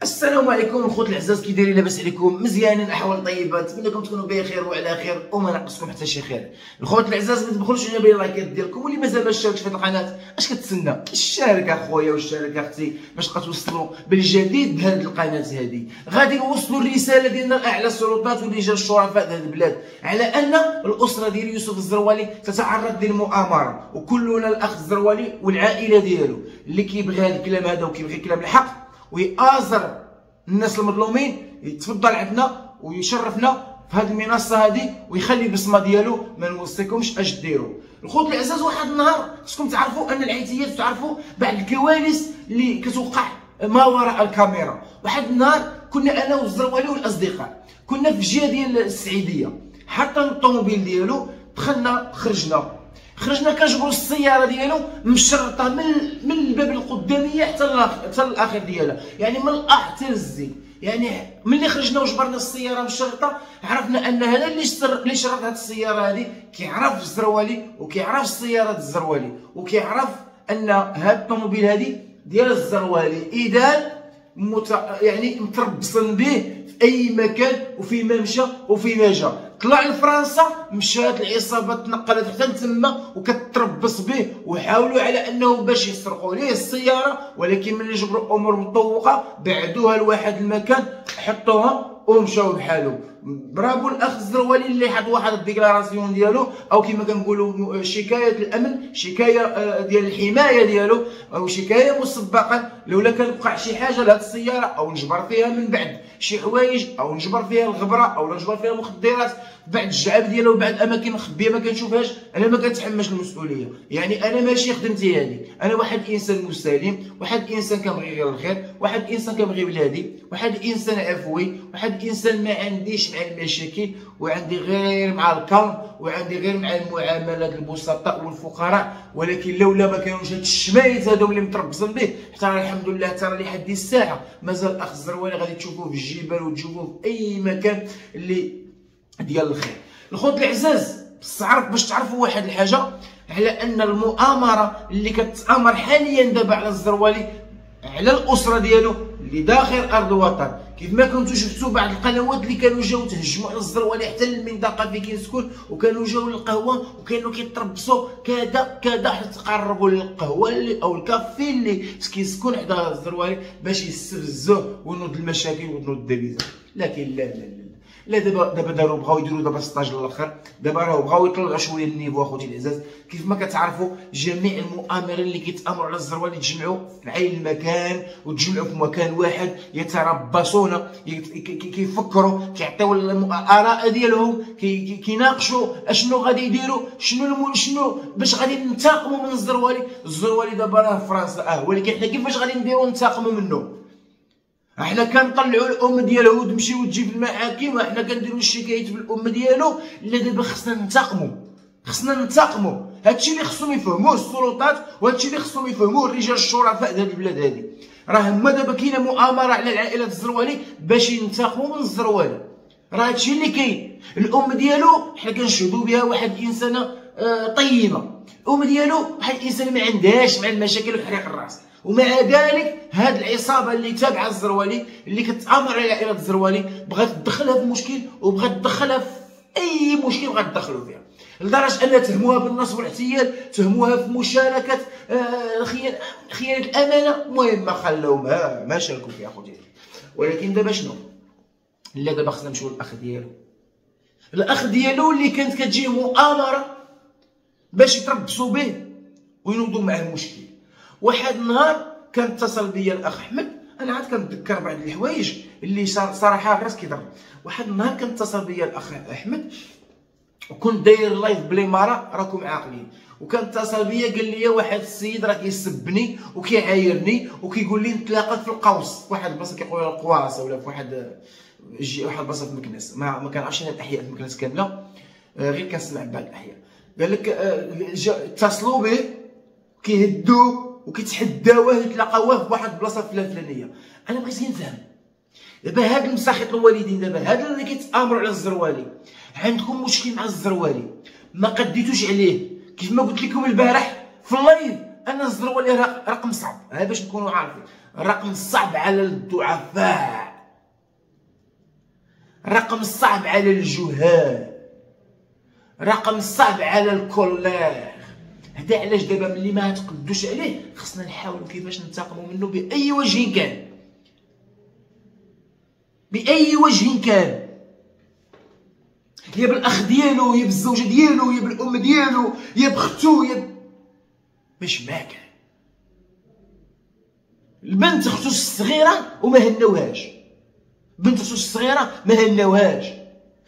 السلام عليكم الخوت العزاز، كي دايرين؟ لاباس عليكم؟ مزيانين؟ احوال طيبه؟ نتمنىكم تكونوا بخير وعلى خير وما ناقصكم حتى شي خير. الخوت العزاز، ما تبخلوش علينا باللايكات ديالكم، واللي مازال ما اشتركش في هذه القناه اش كتسنى؟ اشترك اخويا واشترك اختي باش تبقى توصلوا بالجديد لهذه القناه هذه. غادي نوصلوا الرساله ديالنا لاعلى السلطات ورجال الشرفاء هذه البلاد على ان الاسره ديال يوسف الزروالي تتعرض للمؤامره، وكلنا الاخ الزروالي والعائله ديالو اللي كيبغي هذا الكلام هذا وكيبغي كلام الحق ويآزر الناس المظلومين يتفضل عندنا ويشرفنا في هذه المنصه هذه ويخلي البصمه ديالو. ما نوصيكمش اش ديروا. الخوت العزاز، واحد النهار خصكم تعرفوا ان العيتيات تعرفوا بعض الكوارث اللي كتوقع ما وراء الكاميرا. واحد النهار كنا انا والزروالي والاصدقاء كنا في الجهه ديال السعيديه، حتى الطوموبيل ديالو دخلنا خرجنا كنجبروا السياره ديالو مشرطه من الباب القداميه حتى الاخر ديالها، يعني من الاح حتى للزي. يعني ملي خرجنا وجبرنا السياره مشرطه عرفنا ان هذا اللي شرط هذه السياره هذه كيعرف الزروالي وكيعرف السياره الزروالي وكيعرف ان هذا الطوموبيل هذه ديال الزروالي، اذا يعني متربصن به في اي مكان وفي ما مشى وفي ما جا. طلع لفرنسا، مشات العصابه تنقلت حتى تما وكتربص به، وحاولوا على انه باش يسرقوا ليه السياره، ولكن ملي جبروا الامور مطوقه بعدوها لواحد المكان حطوها ومشاو بحالهم. برافو الاخ الزروالي اللي حط واحد الديكلاراسيون ديالو، او كما كنقولوا شكايه الامن، شكايه ديال الحمايه ديالو، او شكايه مسبقا لولا كان وقع شي حاجه لهاد السياره، او نجبر فيها من بعد شي حوايج، او نجبر فيها الغبره، او نجبر فيها المخدرات بعد الجعاب ديالها وبعد الاماكن مخبيه ما كنشوفهاش، انا ما كنتحملش المسؤوليه. يعني انا ماشي خدمتي هذه، انا واحد انسان مسالم، واحد انسان كنبغي غير الخير، واحد انسان كنبغي بلادي، واحد انسان عفوي، واحد انسان ما عنديش مع المشاكل، وعندي غير مع الكرم، وعندي غير مع المعاملات البسطاء والفقراء. ولكن لولا ما كانوش هاد الشمايت هادو اللي متربصين به، حتى الحمد لله حتى لحد الساعه مازال الاخ الزروالي غادي تشوفوه في الجبال وتشوفوه في اي مكان اللي ديال الخير. الخوت العزاز، باش تعرفوا واحد الحاجه، على ان المؤامره اللي كتامر حاليا دابا على الزروالي على الاسره ديالو اللي داخل ارض الوطن، كيف ما كنتو شفتوا بعض القنوات اللي كانوا جاو تهجموا على الزروالي حتى للمنطقه فين كيسكن، وكانوا جاو للقهوه وكانوا كيتربصوا كذا حتى تقربوا للقهوه او الكافي اللي كيسكن حدا الزروالي باش يستفزوه ونوض المشاكل ونوض الدبيزه. لكن لا دابا داروا بغاو يديروا دابا ستاج للاخر، دابا راهو بغاو يطلعوا شويه النيفو. اخوتي العزاز، كيف ما كتعرفوا جميع المؤامرين اللي كيتامروا على الزروالي يتجمعوا في عين المكان وتجمعوا في مكان واحد، يتربصون، كيفكروا، كيعطيو الاراء ديالهم، كيناقشوا اشنو غادي يديروا، شنو باش غادي ننتقموا من الزروالي. الزروالي دابا راه في فرنسا، ولكن حنا كيفاش غادي نديروا ننتقموا منه؟ احنا كنطلعوا الام ديالو وتمشي وتجي في المحاكم، احنا كنديروا الشكايات بالام ديالو. لا دابا خصنا ننتقموا. هادشي اللي خصهم يفهموه السلطات، وهادشي اللي خصهم يفهموه الرجال الشرفاء ديال البلاد هذه. راه هما دابا كاينه مؤامره على العائله الزروالي باش ينتقموا من الزروالي. راه هادشي اللي كاين. الام ديالو حنا كنشهدوا بها واحد الانسانه طيبه، الام ديالو واحد الانسان ما عندهاش مع المشاكل وحريق الراس، ومع ذلك هاد العصابه اللي تابعه الزروالي اللي كتامر على عائله الزروالي بغات تدخلها في مشكل، وبغات تدخلها في اي مشكل بغات تدخلوا فيها، لدرجه ان تهموها بالنصب والاحتيال، تهموها في مشاركه خيانه الامانه. المهم ما خلاوهم ما شاركوا فيها اخوتي. ولكن دابا شنو؟ لا دابا خصنا نمشيو للاخ ديالو اللي كانت كتجيه مؤامره باش يتربصوا به وينوضوا معاه المشكل. واحد النهار كان اتصل بيا الاخ احمد، انا عاد كنتذكر بعض الحوايج اللي صراحه راس كيضرب. واحد النهار كان اتصل بيا الاخ احمد، وكنت داير لايف بلي مره راكم عاقلين، وكان اتصل بيا قال لي واحد السيد راه كيسبني وكيعايرني وكيقول لي نتلاقاك في القوس، في واحد البلاصه كيقولوا القواصه، ولا في واحد البلاصه في مكناس، ما كنعرفش انا الاحياء في مكناس كامله، غير كنسمع بعض الاحياء. قال لك اتصلوا به كيهدوه وكيتحداوه يتلاقاوه في واحد البلاصه الفلانيه. انا بغيت نفهم دابا هاد المساخط الوالدين، دابا هاد اللي كيتامروا على الزروالي، عندكم مشكل مع الزروالي ما قديتوش عليه، كيف ما قلت لكم البارح في اللايف، ان الزروالي رقم صعب، هذا باش نكونوا عارفين، رقم صعب على الضعفاء، رقم صعب على الجهال، رقم صعب على الكولير. هذا علاش دابا ملي ما تقدوش عليه خصنا نحاولوا كيفاش ننتقموا منه باي وجه كان، باي وجه كان، يا بالاخ ديالو، يا بالزوجه ديالو، يا بالام ديالو، يا بختو، يا باش ما كان. البنت اختو الصغيره وما هناوهاش، بنت اختو الصغيره ما هناوهاش،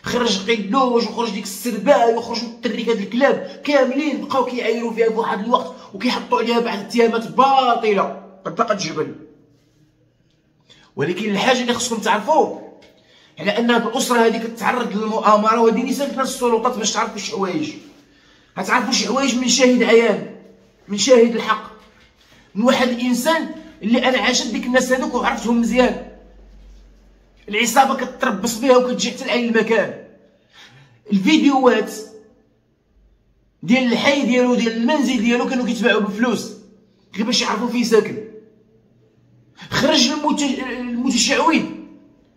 خرج قلوج وخرج ديك السرباي وخرج التريك، هاد الكلاب كاملين بقاو كيعايروا فيها بواحد الوقت وكيحطوا عليها بعض الاتهامات باطله قد باقا تجبل. ولكن الحاجه اللي خصكم تعرفوا على ان هاد الاسره هادي كتعرض للمؤامره، وهادي اللي سالت ناس السلطات باش تعرفوا شي حوايج، غتعرفوا شي حوايج من شاهد عيان، من شاهد الحق، من واحد الانسان اللي انا عاشت ديك الناس هادوك وعرفتهم مزيان. العصابه كتربص بها وكتجي حتى لعين المكان. الفيديوهات ديال الحي ديالو، ديال المنزل ديالو، كانوا كيتباعوا بفلوس غير باش يعرفوا فين ساكن. خرج المتشعوذ،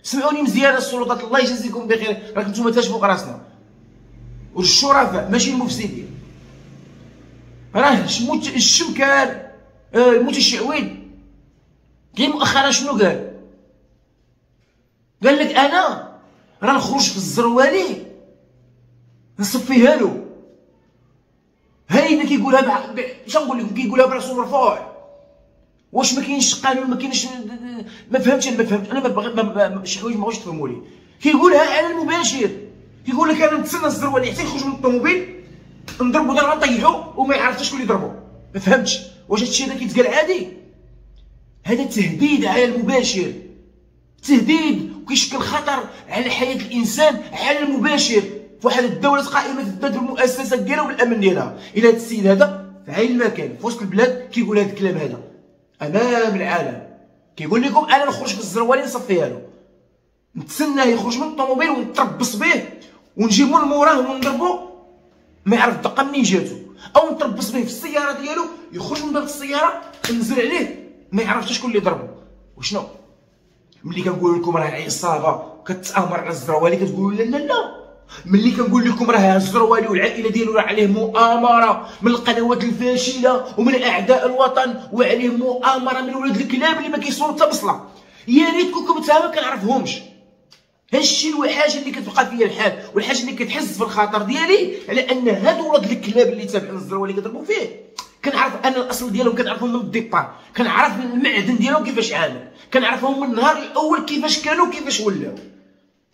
سمعوني مزيان السلطات الله يجازيكم بخير، راكم نتوما تاج فوق راسنا، والشرفاء ماشي المفسدين. راه الشمكان المتشعوذ كاين مؤخرا شنو قال؟ قال لك انا راه نخرج في الزروالي نصفيها له. هايدا كيقولها اش نقول لكم، كيقولها براسو مرفوع. واش ما كاينش قانون؟ ما كاينش، ما فهمتش انا ما باغي شي حوايج ما بغيتش تفهموا لي. كيقولها على المباشر، كيقول لك انا نتسنى الزروالي حتى يخرج من الطوموبيل نضربو ضربه نطيحو وما يعرف حتى شكون اللي ضربو. ما فهمتش واش هادشي هذا كيتقال عادي؟ هذا تهديد على المباشر، تهديد وكيشكل خطر على حياه الانسان على المباشر في واحد الدوله قائمه تبادر بالمؤسسات ديالها وبالامن ديالها. الى هذا السيد هذا في عين المكان في وسط البلاد كيقول هذا الكلام هذا امام العالم، كيقول لكم انا نخرج في الزروالي نصفيها له، نتسناه يخرج من الطوموبيل ونتربص به ونجيبو لموراه ونضربو ما يعرف الدقه منين جاتو، او نتربص به في السياره ديالو يخرج من باب السياره ننزل عليه ما يعرف حتى شكون اللي ضربو. وشنو ملي كنقول لكم راه عصابه كتامر على الزروالي كتقولوا لا لا لا؟ ملي كنقول لكم راه الزروالي والعائله ديالو راه عليه مؤامره من القنوات الفاشله ومن اعداء الوطن، وعليه مؤامره من ولاد الكلاب اللي ما كيصونوا حتى بصله، يا ريتكم كنتو ما كنعرفهمش. هادشي الحاجه اللي كتبقى فيا الحال، والحاجه اللي كتحس في الخاطر ديالي على ان هادو ولاد الكلاب اللي تابعين الزروالي كيضربوا فيه، كنعرف انا الاصل ديالهم، كنعرفهم من الديبار، كنعرف المعدن ديالهم كيفاش عامل، كنعرفهم من النهار الاول كيفاش كانوا كيفاش ولاو.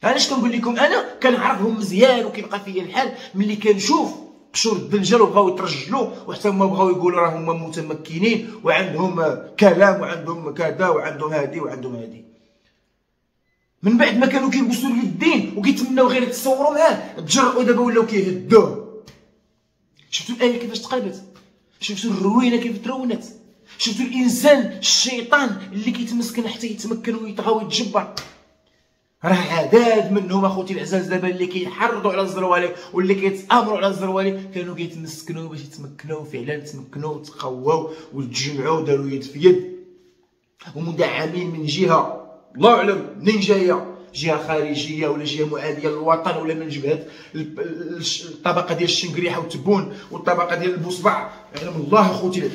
علاش كنقول لكم انا كنعرفهم مزيان وكيبقى فيا الحال ملي كنشوف قشور الدنجل وبغاو يترجلوا وحتى هما بغاو يقولوا راه هما متمكنين وعندهم كلام وعندهم كذا وعندهم هادي وعندهم هادي. من بعد ما كانوا كيبوسوا اليدين وكيتمناو غير يتصوروا معاه، تجرؤوا دابا ولاو كيهدوه. شفتوا الايه كيفاش تقلبت؟ شفتوا الروينه كيف ترونت؟ شفتوا الانسان الشيطان اللي كيتمسكن حتى يتمكن ويطغى ويتجبر؟ راه عداد منهم اخوتي العزاز دابا اللي كيحرضوا على الزروالي واللي كيتامروا على الزروالي كانوا كيتمسكنوا باش يتمكنوا فعلا، تمكنوا وتقواو وتجمعوا وداروا يد في يد ومدعمين من جهه الله اعلم منين جايه، جهه خارجيه ولا جهه معاديه للوطن ولا من جبهه الطبقه ديال الشنقريحه والتبون والطبقه ديال البوصبع. يعلم الله اخوتي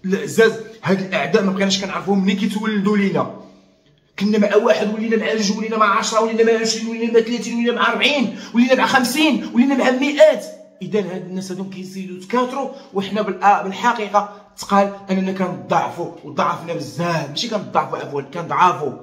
العزاز هاد الاعداء ما بقيناش كنعرفوهم ملي كيتولدوا لينا. كنا مع واحد ولينا مع جوج ولينا مع 10 ولينا مع 20 ولينا مع 30 ولينا مع 40 ولينا مع 50 ولينا مع 100. اذا هاد الناس هادو كيزيدوا يتكاثروا وحنا بالحقيقه تقال اننا كنضعفوا وضعفنا بزاف، ماشي كنضعفوا عفوا كنضعفوا.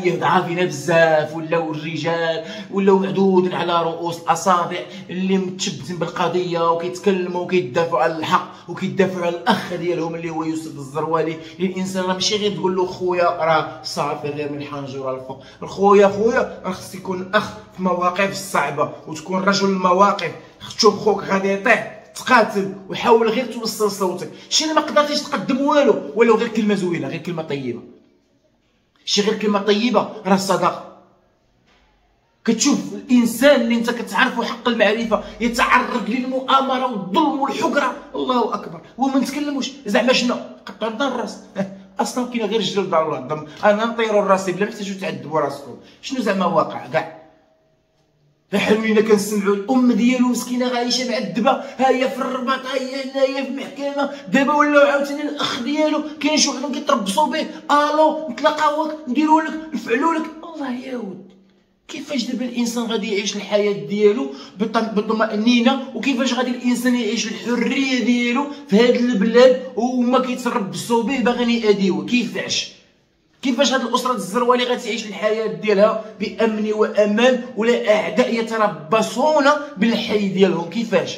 ضعافنا بزاف، ولاو الرجال ولاو معدود على رؤوس الاصابع اللي متشبتين بالقضيه وكيتكلموا وكيدافعوا على الحق وكيدافعوا على الاخ ديالهم اللي هو يوسف الزروالي. الانسان راه ماشي غير تقول له خويا راه صافي غير من حنجره الفوق، خويا راه خص يكون اخ في مواقف الصعبه وتكون رجل المواقف. تشوف خوك غادي يطيح تقاتل وحاول غير توصل صوتك، شي ما قدرتيش تقدم والو ولو غير كلمه زوينه، غير كلمه طيبه، شي غير كلمه طيبه راه الصدقه. كتشوف الانسان اللي انت كتعرفه حق المعرفه يتعرض للمؤامره والظلم والحقره، الله اكبر، وما نتكلموش زعما شنو قطعوا لنا الراس. اصلا كاين غير الجلد على العظم، انا نطيروا الراس بلا ما تحتاجوا تعذبوا راسكم. شنو زعما واقع كاع؟ حلوين كنسمعوا الام ديالو مسكينه عايشه معذبه، ها هي في الرباط، ها هي هنايا في المحكمه، دابا ولاو عاوتاني الاخ ديالو كاين شي وحدين كيتربصوا به، الو نتلاقاوك نديروا لك نفعلوا لك. الله يا ود، كيفاش دابا الانسان غادي يعيش الحياه ديالو بطمانينه، وكيفاش غادي الانسان يعيش الحريه ديالو في هاد البلاد وهما كيتربصوا به باغيين يأذيوه؟ كيفاش هاد الاسره الزروالي غتعيش الحياه ديالها بامن وامان ولا اعداء يتربصون بالحي ديالهم؟ كيفاش؟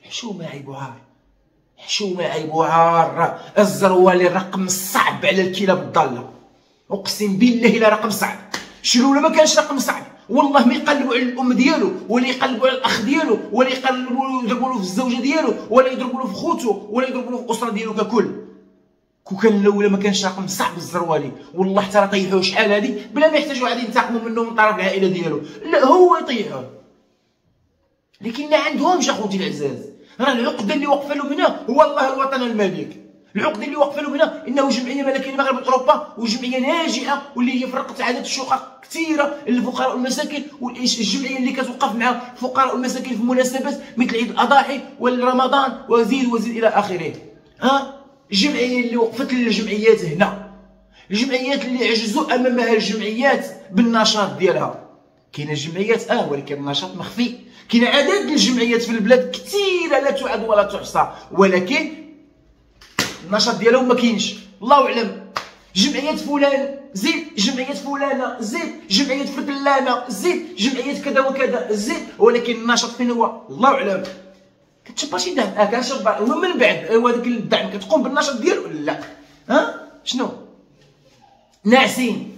حشومه عيبوها الزروالي رقم صعب على الكلاب الضاله، اقسم بالله الا رقم صعب. شنو ما كانش رقم صعب والله ما يقلبوا على الام ديالو ولا يقلبوا على الاخ ديالو ولا يقلبوا يضربوا له في الزوجه ديالو ولا يضربوا له في خوتو ولا يضربوا له في الاسره ديالو ككل. كون كان الاولى ما كانش رقم صعب الزروالي والله حتى راه طيحوه شحال هادي بلا ما يحتاجوا غادي ينتقموا منه من طرف العائله ديالو، لا هو يطيحوه. لكن ما عندهمش اخوتي العزاز، راه العقده اللي واقفه له هنا هو الله الوطن الملك. العقده اللي واقفه له هنا انه جمعيه ملكيه المغرب اوروبا وجمعيه ناجحه واللي هي فرقت عدد الشقق كثيره للفقراء والمساكين، والجمعيه اللي كتوقف مع الفقراء والمساكين في مناسبات مثل عيد الاضاحي ورمضان وزيد الى اخره. الجمعيه اللي وقفت للجمعيات هنا، الجمعيات اللي عجزوا امامها الجمعيات بالنشاط ديالها. كاينه جمعيات ولكن النشاط مخفي، كاين عدد الجمعيات في البلاد كثيره لا تعد ولا تحصى ولكن النشاط ديالهم ما كاينش، الله اعلم. جمعيات فلان زيد، جمعيات فلانه زيد، جمعيات فتلانه زيد، جمعيات كذا وكذا زيد، ولكن النشاط فين هو؟ الله اعلم. كتشبر شي دعم كنشبر ومن بعد هذاك الدعم كتقوم بالنشاط ديالو لا. شنو ناعسين.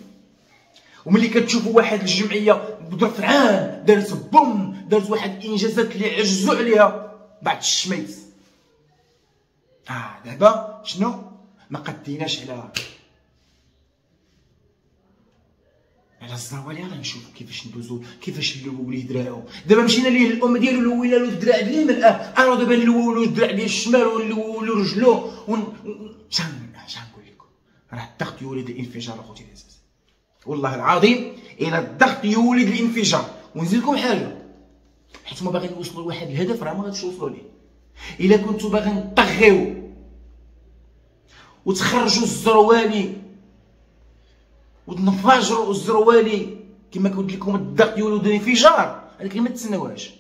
وملي كتشوفوا واحد الجمعيه بظرف عام دارت بوم، دارت واحد الانجازات اللي عجزوا عليها بعد الشميت، دابا شنو ما قديناش على الزروالي. غنشوفوا كيفاش ندوزو، كيفاش نلووا ليه دراعو. دابا مشينا ليه الام ديالو لوينا له الدراع اليمين، دابا نلووا له الدراع ديال الشمال ونلووا له رجلو شنو نقول لكم؟ راه الضغط يولد الانفجار اخوتي العزاز، والله العظيم الى الضغط يولد الانفجار. ونزيد لكم حاجه، حيت ما باغيين نوصلوا لواحد الهدف راه ما غاديش توصلوا ليه. الا كنتو باغيين تطغيو وتخرجوا الزروالي وتنفجروا الزروالي كما قلت لكم الضغط يولد الانفجار، هذيك ما تسناوهاش.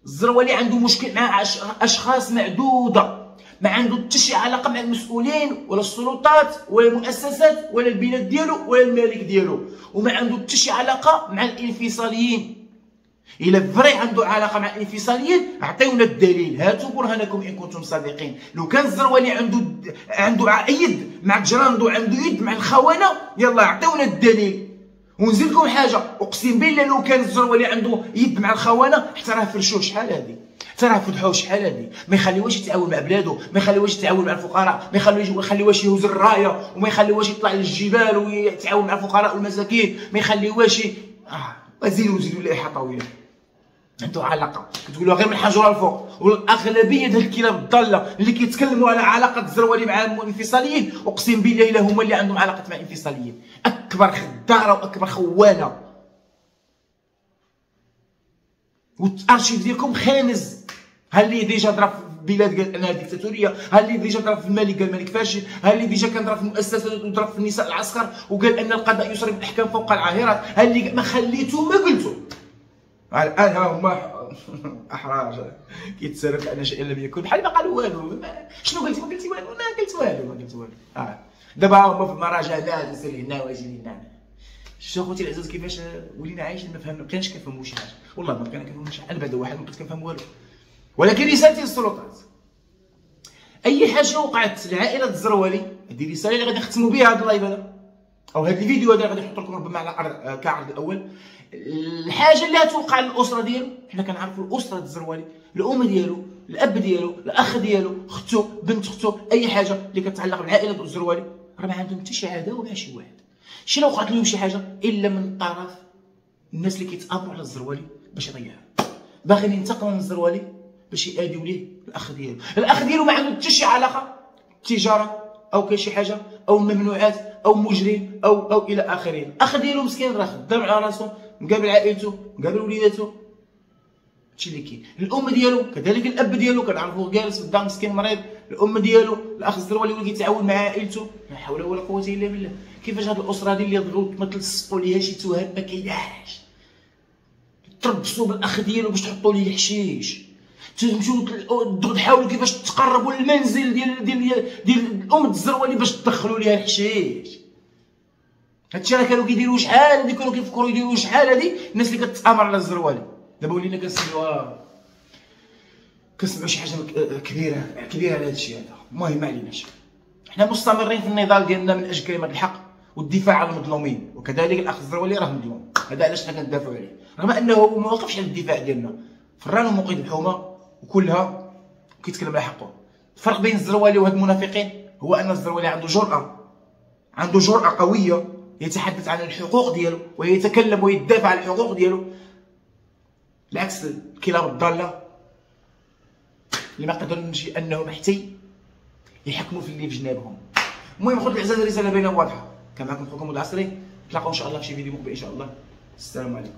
الزروالي عنده مشكل مع اشخاص معدوده، ما عنده حتى شي علاقه مع المسؤولين ولا السلطات ولا المؤسسات ولا البلاد ديالو ولا الملك ديالو، وما عنده حتى شي علاقه مع الانفصاليين. الا فري عنده علاقه مع الانفصاليين عطيونا الدليل، هاتوا برهانكم ان كنتم صادقين. لو كان الزروالي عنده يد مع الجراند وعنده يد مع الخونه، يلا عطيونا الدليل. ونزيد لكم حاجه، اقسم بالله لو كان الزروالي عنده يد مع الخونه حتى راه فرشوه شحال هادي، حتى راه فتحوه شحال هادي. ما يخليوهش يتعاون مع بلادو، ما يخليوهش يتعاون مع الفقراء، ما يخليوهش يهز الرايه، وما يخليوهش يطلع للجبال ويتعاون مع الفقراء والمساكين، ما يخليوهش وزيدوا الاحاطه طويله. عنده علاقه كتقولوا غير من الحجره الفوق. والاغلبيه ديال الكلاب الضاله اللي كيتكلموا على علاقه الزروالي مع الانفصاليين اقسم بالله الا هما اللي عندهم علاقه مع الانفصاليين. اكبر خداره واكبر خوانه. والارشيف ديالكم خانز. ها اللي ديجا ضرب في بلاد قال انها ديكتاتوريه، ها اللي ديجا ضرب في الملك قال الملك فاشل، ها اللي ديجا كان ضرب في المؤسسات وضرب في النساء العسكر وقال ان القضاء يصرف الاحكام فوق العاهرات، ها اللي ما خليتو ما قلتو. الان ها هما احرار كيتسالف على شيء لم يكن، بحال ما قالوا والو. شنو قلتي؟ ما قلتي والو، ما قلت والو. دابا هما في المراجعات نسير هنا واجي هنا. شفتوا خوتي العزاز كيفاش ولينا عايشين ما بقيناش كنفهموا شي حاجه، والله ما بقينا كنفهموا شي حاجه. انا بعدا واحد ما بقيت كنفهم والو. ولكن رسالتي للسلطات، اي حاجه وقعت لعائله الزروالي، هذه رساله اللي غادي نختموا بها هذا اللايف هذا او هذا الفيديو هذا، غادي نحط لكم ربما على كعرض الاول. الحاجه اللي غتوقع للاسره ديالو، حنا كنعرفوا الاسره الزروالي، الام ديالو، الاب ديالو، الاخ ديالو، اختو، بنت اختو، اي حاجه اللي كتعلق بالعائله الزروالي راه ما عندهم حتى شي عداوه مع شي واحد. شي لو وقعت لهم شي حاجه الا من طرف الناس اللي كيتامروا على الزروالي باش يضيعها، باغيين ينتقموا من الزروالي باش ياديو ليه الاخ ديالو ما عنده حتى شي علاقه بالتجاره او كاين شي حاجه او ممنوعات او مجرم او الى اخره. الاخ ديالو مسكين راه خدام على راسو، مقابل عائلته، مقابل وليداته، هادشي اللي كاين. الام ديالو كذلك، الاب ديالو كنعرفوه جالس في الدار مسكين مريض، الام ديالو الاخ الزروالي اللي كيتعاون مع عائلته، لا حول ولا قوه الا بالله. كيفاش هاد الاسره هادي اللي بغاو ما تلصقوا ليها شي تهم ما كايناش، تربصوا بالاخ ديالو باش تحطوا ليه الحشيش، تمشيو تحاولوا كيفاش تقربوا للمنزل ديال الام الزروالي باش تدخلوا ليها الحشيش. هادشي راه كانوا كيديروه شحال هادي، كانوا كيفكروا يديروه شحال هادي الناس اللي كتامر على الزروالي. دابا ولينا كنسمعوا شي حاجه كبيره على هادشي هذا. المهم ما عليناش، حنا مستمرين في النضال ديالنا من اجل كلمه الحق والدفاع عن المظلومين، وكذلك الاخ الزروالي راه مظلوم، هذا علاش حنا كندافعوا عليه رغم انه ما وقفش على الدفاع ديالنا، فران ومقيد الحومه وكلها كيتكلم على حقه. الفرق بين الزروالي وهاد المنافقين هو ان الزروالي عنده جرأة قويه، يتحدث عن الحقوق ديالو ويتكلم ويدافع عن الحقوق ديالو، بالعكس الكلاب الضاله اللي ما قدرنش انهم حتى يحكموا في اللي في جنابهم. المهم اخوتي الاعزاء الرساله باينه واضحه. كان معكم خوكم العصري، نتلاقاو ان شاء الله في شي فيديو مقبل ان شاء الله. السلام عليكم.